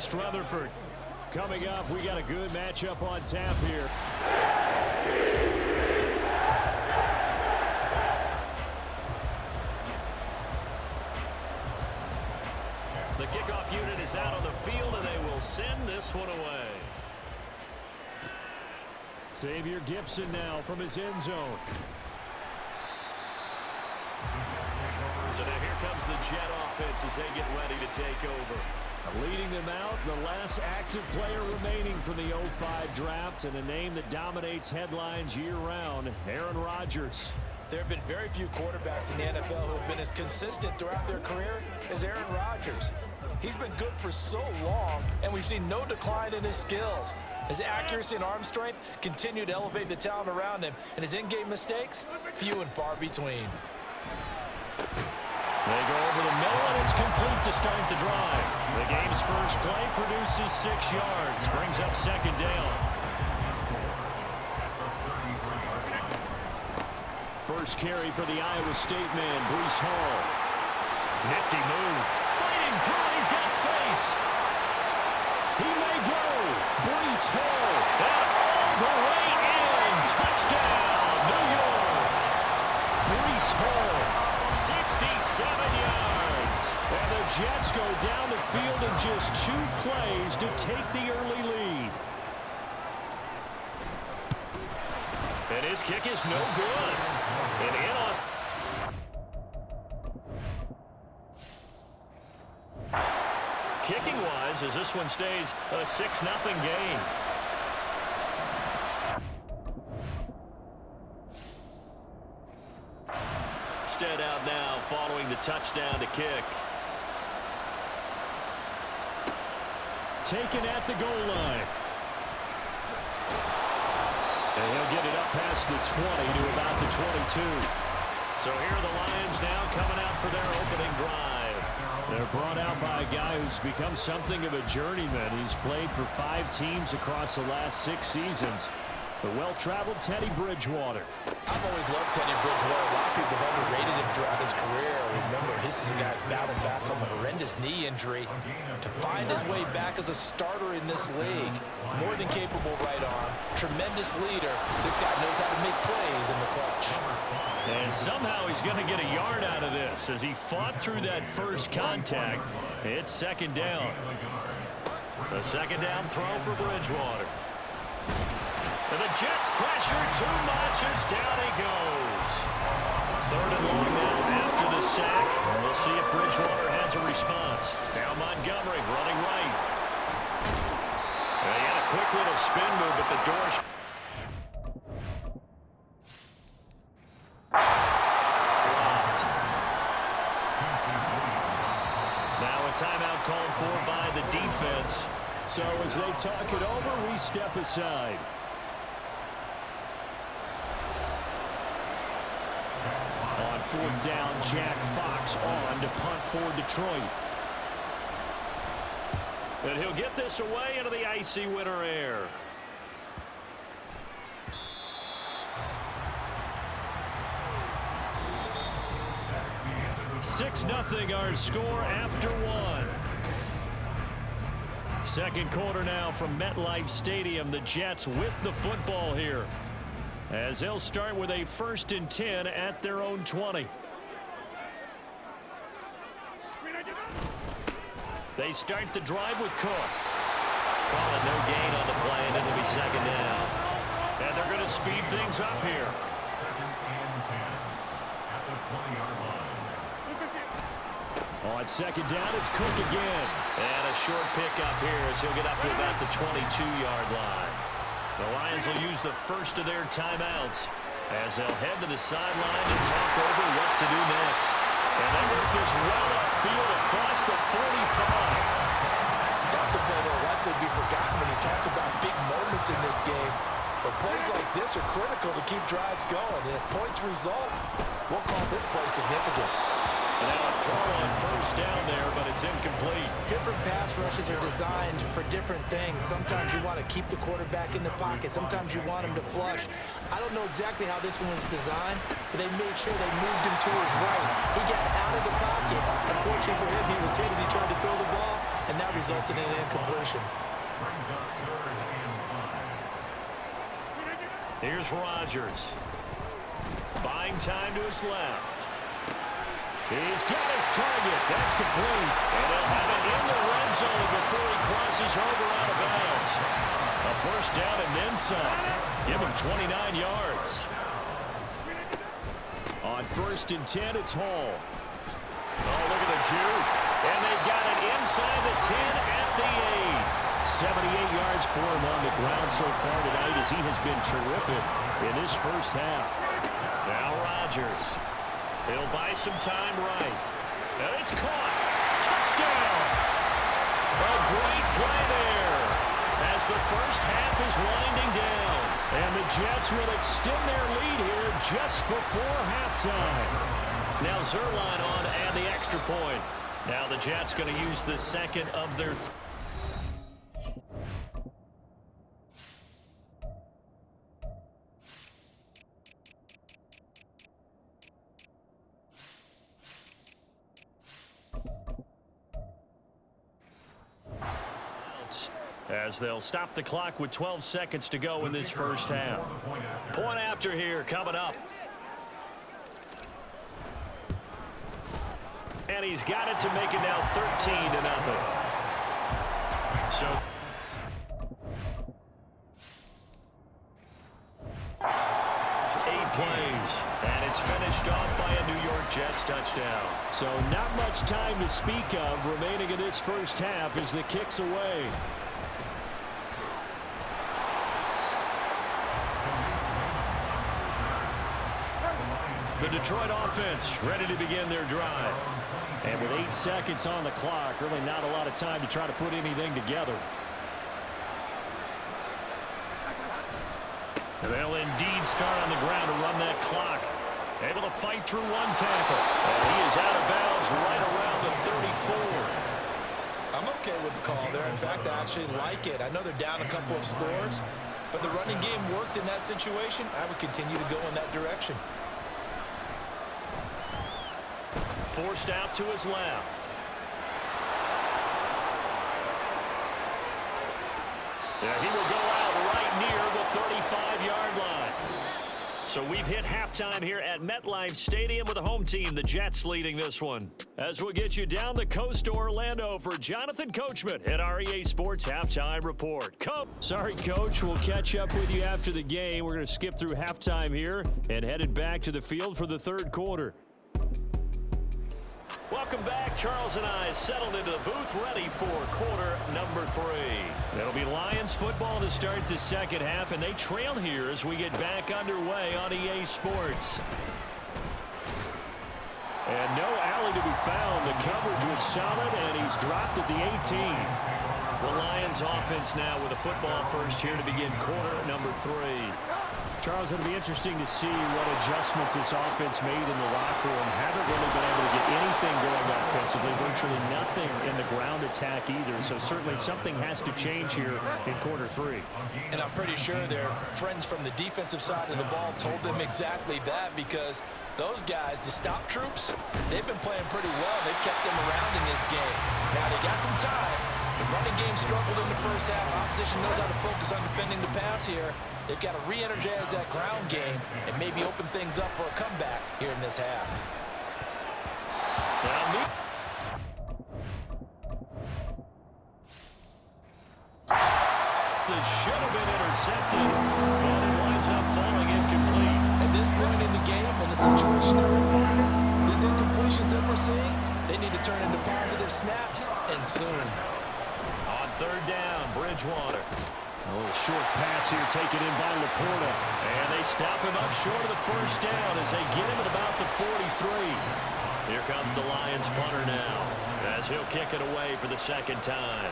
East Rutherford. Coming up, we got a good matchup on tap here. The kickoff unit is out on the field, and they will send this one away. Xavier Gipson now from his end zone. So now here comes the Jet offense as they get ready to take over. Leading them out, the last active player remaining from the 05 draft, and a name that dominates headlines year-round, Aaron Rodgers. There have been very few quarterbacks in the NFL who have been as consistent throughout their career as Aaron Rodgers. He's been good for so long, and we've seen no decline in his skills. His accuracy and arm strength continue to elevate the talent around him, and his in-game mistakes, few and far between. They go over the middle, and it's complete to start the drive. The game's first play produces 6 yards, brings up second down. First carry for the Iowa State man, Breece Hall. Nifty move. Fighting through, he's got space. He may go. Breece Hall. And all the way in. Touchdown, New York. Breece Hall, 67 yards. And the Jets go down the field in just 2 plays to take the early lead. And his kick is no good. And in on... Kicking-wise, as this one stays a 6-0 game. Stead out now following the touchdown to kick. Taken at the goal line. And he'll get it up past the 20 to about the 22. So here are the Lions now coming out for their opening drive. They're brought out by a guy who's become something of a journeyman. He's played for 5 teams across the last 6 seasons. The well-traveled Teddy Bridgewater. I've always loved Teddy Bridgewater. A lot of people have underrated him throughout his career. Remember, this is a guy's battled back from a horrendous knee injury to find his way back as a starter in this league. More than capable right arm. Tremendous leader. This guy knows how to make plays in the clutch. And somehow he's going to get a yard out of this as he fought through that first contact. It's second down. The second down throw for Bridgewater. And the Jets pressure too much as down he goes. Third and long now after the sack. And we'll see if Bridgewater has a response. Now Montgomery running right. He had a quick little spin move, but the door... Now a timeout called for by the defense. So as they talk it over, we step aside. On fourth down, Jack Fox on to punt for Detroit. And he'll get this away into the icy winter air. Six nothing our score after 1. Second quarter now from MetLife Stadium. The Jets with the football here, as they'll start with a 1st and 10 at their own 20. They start the drive with Cook. Calling no gain on the play, and it'll be second down. And they're going to speed things up here. On second down, it's Cook again. And a short pickup here as he'll get up to about the 22-yard line. The Lions will use the first of their timeouts as they'll head to the sideline to talk over what to do next. And they work this well upfield across the 45. That's a play that will likely be forgotten when you talk about big moments in this game. But plays like this are critical to keep drives going. And if points result, we'll call this play significant. And now a throw on first down there, but it's incomplete. Different pass rushes are designed for different things. Sometimes you want to keep the quarterback in the pocket. Sometimes you want him to flush. I don't know exactly how this one was designed, but they made sure they moved him to his right. He got out of the pocket. Unfortunately for him, he was hit as he tried to throw the ball. and that resulted in an incompletion. Here's Rodgers. Buying time to his left. He's got his target. That's complete. And he'll have it in the red zone before he crosses over out of bounds. A first down and then some. Give him 29 yards. On 1st and 10, it's Hall. Oh, look at the juke. And they've got it inside the 10 at the 8. 78 yards for him on the ground so far tonight as he has been terrific in this first half. Now Rodgers. He'll buy some time right. And it's caught. Touchdown. A great play there as the first half is winding down. And the Jets will extend their lead here just before halftime. Now Zuerlein on and the extra point. Now the Jets going to use the second of their as they'll stop the clock with 12 seconds to go in this first half. Point after here coming up. And he's got it to make it now 13-0. So 8 plays, and it's finished off by a New York Jets touchdown. So not much time to speak of remaining in this first half as the kick's away. The Detroit offense ready to begin their drive. And with 8 seconds on the clock, really not a lot of time to try to put anything together. And they'll indeed start on the ground to run that clock. Able to fight through one tackle. And he is out of bounds right around the 34. I'm okay with the call there. In fact, I actually like it. I know they're down a couple of scores, but the running game worked in that situation. I would continue to go in that direction. Forced out to his left. Yeah, he will go out right near the 35-yard line. So we've hit halftime here at MetLife Stadium with the home team, the Jets, leading this one. As we'll get you down the coast to Orlando for Jonathan Coachman at REA Sports Halftime Report. Sorry, Coach. We'll catch up with you after the game. We're going to skip through halftime here and headed back to the field for the third quarter. Welcome back. Charles and I settled into the booth ready for quarter number 3. It'll be Lions football to start the second half, and they trail here as we get back underway on EA Sports. And no alley to be found. The coverage was solid, and he's dropped at the 18. The Lions offense now with a football first here to begin quarter number 3. Charles, it'll be interesting to see what adjustments this offense made in the locker room. Haven't really been able to get anything going offensively, virtually nothing in the ground attack either. So certainly something has to change here in quarter 3. And I'm pretty sure their friends from the defensive side of the ball told them exactly that, because those guys, the stop troops, they've been playing pretty well. They've kept them around in this game. Now they got some time. The running game struggled in the first half. Opposition knows how to focus on defending the pass here. They've got to re-energize that ground game and maybe open things up for a comeback here in this half. This should have been intercepted, and it winds up falling incomplete. At this point in the game, in the situation they're in, partner, these incompletions that we're seeing, they need to turn into positive snaps, and soon. On third down, Bridgewater. A little short pass here taken in by Laporta. And they stop him up short of the first down as they get him at about the 43. Here comes the Lions punter now as he'll kick it away for the second time.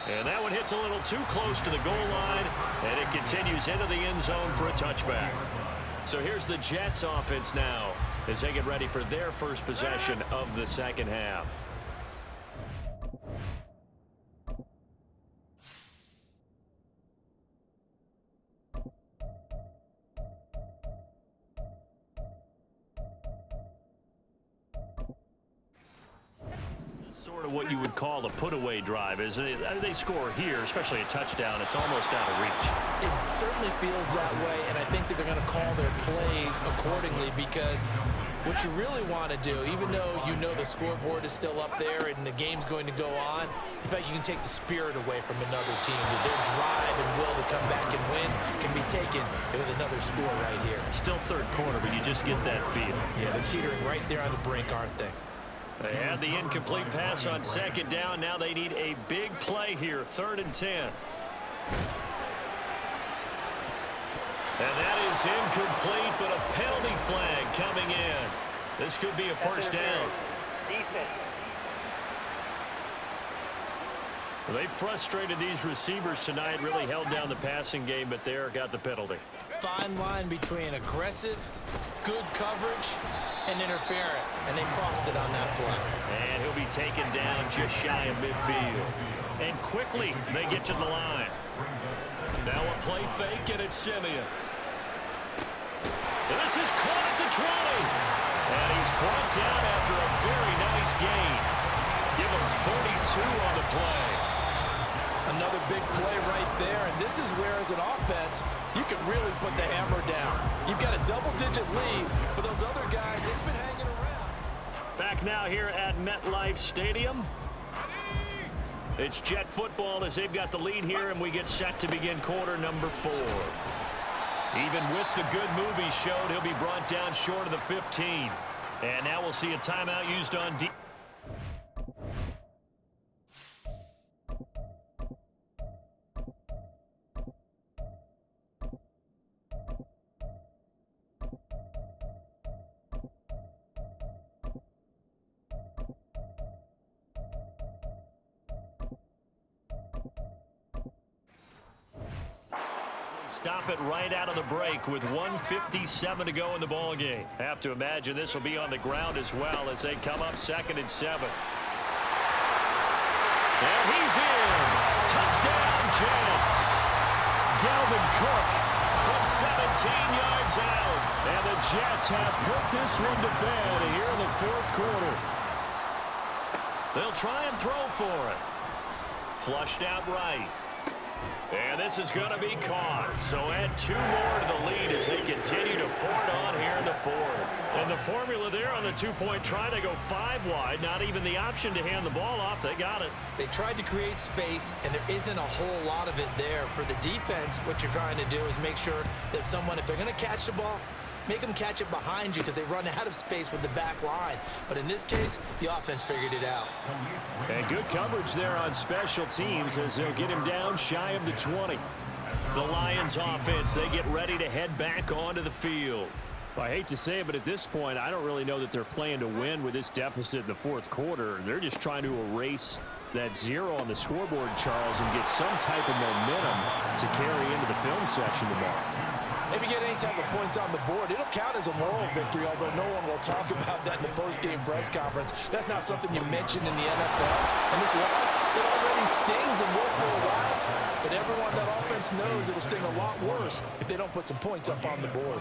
And that one hits a little too close to the goal line, and it continues into the end zone for a touchback. So here's the Jets offense now as they get ready for their first possession of the second half. Sort of what you would call a put-away drive. As they score here, especially a touchdown, it's almost out of reach. It certainly feels that way, and I think that they're going to call their plays accordingly, because what you really want to do, even though you know the scoreboard is still up there and the game's going to go on, in fact, you can take the spirit away from another team. Their drive and will to come back and win can be taken with another score right here. Still third quarter, but you just get that feel. Yeah, they're teetering right there on the brink, aren't they? They had the incomplete pass on second down. Now they need a big play here, 3rd and 10. And that is incomplete, but a penalty flag coming in. This could be a first down. Well, they frustrated these receivers tonight, really held down the passing game, but there got the penalty. Fine line between aggressive, good coverage, and interference, and they crossed it on that play. And he'll be taken down just shy of midfield. And quickly, they get to the line. Now a play fake, and it's Simeon. And this is caught at the 20. And he's brought down after a very nice gain. Give him 32 on the play. Another big play right there, and this is where, as an offense, you can really put the hammer down. You've got a double-digit lead, but those other guys, they've been hanging around. Back now here at MetLife Stadium. It's Jet football as they've got the lead here, and we get set to begin quarter number 4. Even with the good move he showed, he'll be brought down short of the 15. And now we'll see a timeout used on D. Stop it right out of the break with 1:57 to go in the ball game. Have to imagine this will be on the ground as well as they come up 2nd and 7. And he's in. Touchdown, Jets. Dalvin Cook from 17 yards out. And the Jets have put this one to bed here in the 4th quarter. They'll try and throw for it. Flushed out right. And this is going to be caught. So add 2 more to the lead as they continue to pour it on here in the 4th. And the formula there on the 2-point try to go 5 wide. Not even the option to hand the ball off. They got it. They tried to create space, and there isn't a whole lot of it there. For the defense, what you're trying to do is make sure that if they're going to catch the ball, make them catch it behind you because they run out of space with the back line. But in this case, the offense figured it out. And good coverage there on special teams as they'll get him down shy of the 20. The Lions offense, they get ready to head back onto the field. Well, I hate to say it, but at this point, I don't really know that they're playing to win with this deficit in the 4th quarter. They're just trying to erase that 0 on the scoreboard, Charles, and get some type of momentum to carry into the film section tomorrow. If you get any type of points on the board, it'll count as a moral victory, although no one will talk about that in the post-game press conference. That's not something you mention in the NFL. And this loss, it already stings and will for a while. But everyone that offense knows it'll sting a lot worse if they don't put some points up on the board.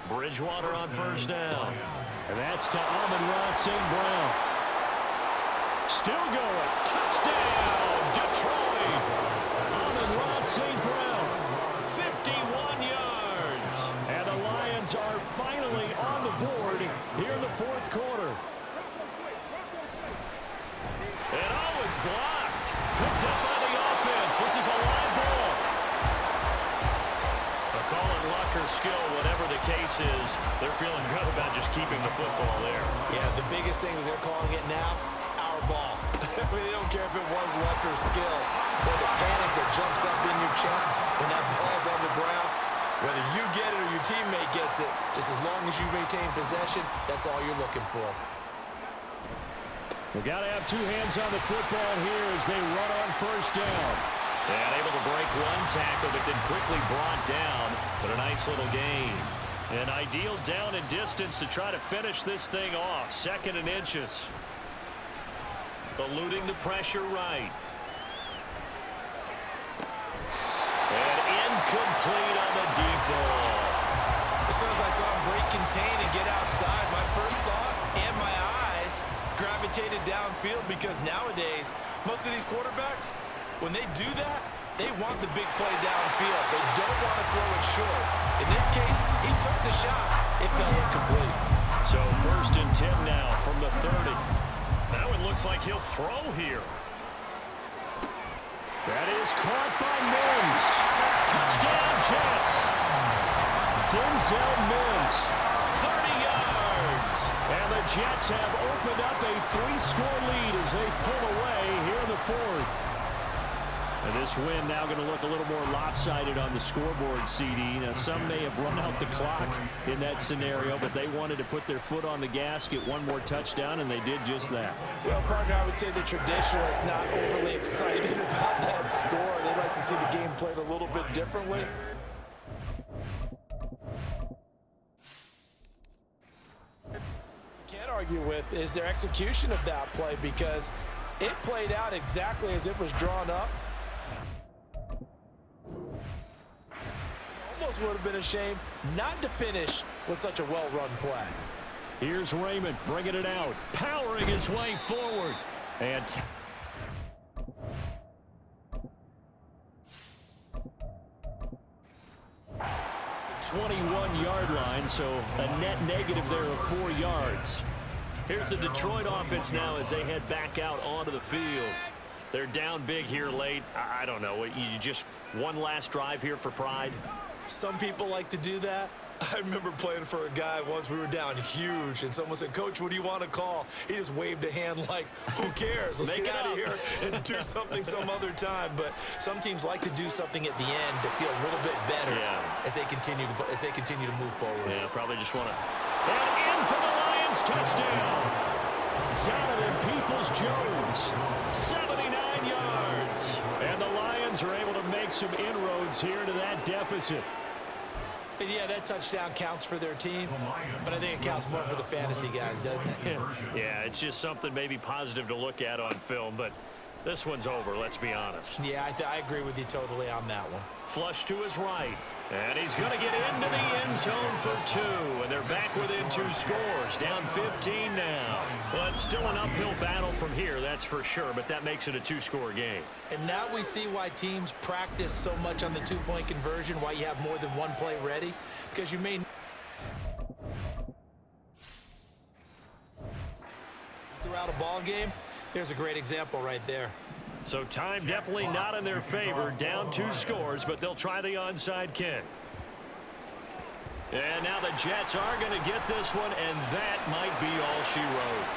Bridgewater on 1st down. And that's to Amon-Ra St. Brown. Still going. Touchdown, Detroit. Amon-Ra St. Brown. 51 yards. And the Lions are finally on the board here in the 4th quarter. And oh, it's blocked. Picked up by the offense. This is a live ball. They'll call it luck or skill, whatever the case is. They're feeling good about just keeping the football there. Yeah, the biggest thing that they're calling it now, our ball. I mean, they don't care if it was luck or skill. Or the panic that jumps up in your chest when that ball's on the ground. Whether you get it or your teammate gets it, just as long as you maintain possession, that's all you're looking for. We've got to have 2 hands on the football here as they run on 1st down. And able to break 1 tackle, but then quickly brought down. But a nice little gain. An ideal down and distance to try to finish this thing off. 2nd and inches. Eluding the pressure right. And incomplete on the deep ball. As soon as I saw him break contain and get outside, my first thought and my eyes gravitated downfield, because nowadays, most of these quarterbacks, when they do that, they want the big play downfield. They don't want to throw it short. In this case, he took the shot. It fell incomplete. So 1st and 10 now from the 30. Now it looks like he'll throw here. That is caught by Mims. Touchdown, Jets. Denzel Mims, 30 yards. And the Jets have opened up a 3-score lead as they pull away here in the 4th. And this win now going to look a little more lopsided on the scoreboard, CD. Now, some may have run out the clock in that scenario, but they wanted to put their foot on the gas, get one more touchdown, and they did just that. Well, partner, I would say the traditionalists not overly excited about that score. They'd like to see the game played a little bit differently. Can't argue with is their execution of that play, because it played out exactly as it was drawn up. Almost would have been a shame not to finish with such a well-run play. Here's Raymond bringing it out, powering his way forward. And 21-yard line, so a net negative there of 4 yards. Here's the Detroit offense now as they head back out onto the field. They're down big here late. I don't know. You just one last drive here for pride? Some people like to do that. I remember playing for a guy once. We were down huge, and someone said, "Coach, what do you want to call?" He just waved a hand like, "Who cares? Let's get out of here and do something some other time." But some teams like to do something at the end to feel a little bit better as they continue to move forward. Yeah, probably just want to. And in for the Lions, touchdown. Donovan Peoples-Jones, 79 yards. And the Lions are able to make some inroads here into that deficit. And yeah, that touchdown counts for their team, but I think it counts more for the fantasy guys, doesn't it? Yeah, it's just something maybe positive to look at on film, but this one's over, let's be honest. Yeah, I agree with you totally on that one. Flush to his right, and he's going to get into the end zone for 2, and they're back within 2 scores, down 15 now. Well, it's still an uphill battle from here, that's for sure, but that makes it a 2-score game. And now we see why teams practice so much on the 2-point conversion, why you have more than one play ready, because you may throughout a ball game. There's a great example right there. So time definitely not in their favor, down 2 scores, but they'll try the onside kick. And now the Jets are going to get this one, and that might be all she wrote.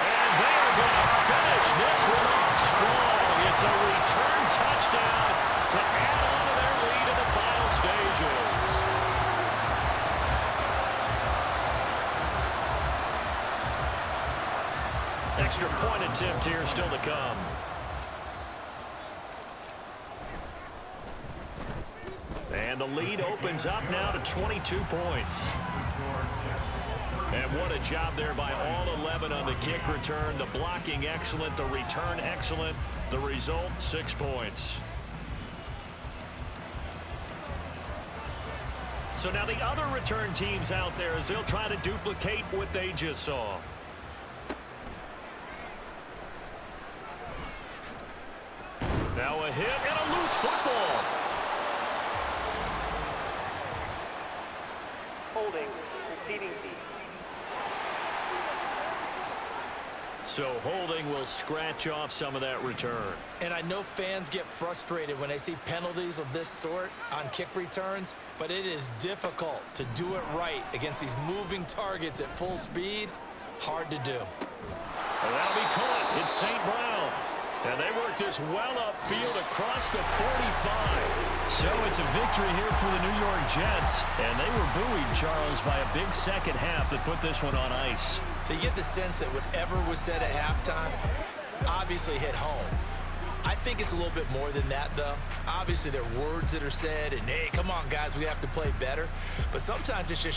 And they're going to finish this one off strong. It's a return touchdown to add on to their lead in the final stages. Extra point attempt here still to come. And the lead opens up now to 22 points. And what a job there by all 11 on the kick return. The blocking excellent, the return excellent. The result, 6 points. So now the other return teams out there as they'll try to duplicate what they just saw. Now a hit and a loose football. Holding, receiving team. So holding will scratch off some of that return. And I know fans get frustrated when they see penalties of this sort on kick returns, but it is difficult to do it right against these moving targets at full speed. Hard to do. Well, that'll be caught. It's St. Brown. And they work this well upfield across the 45. So it's a victory here for the New York Jets. And they were buoyed, Charles, by a big second half that put this one on ice. So you get the sense that whatever was said at halftime obviously hit home. I think it's a little bit more than that, though. Obviously, there are words that are said, and, hey, come on, guys, we have to play better. But sometimes it's just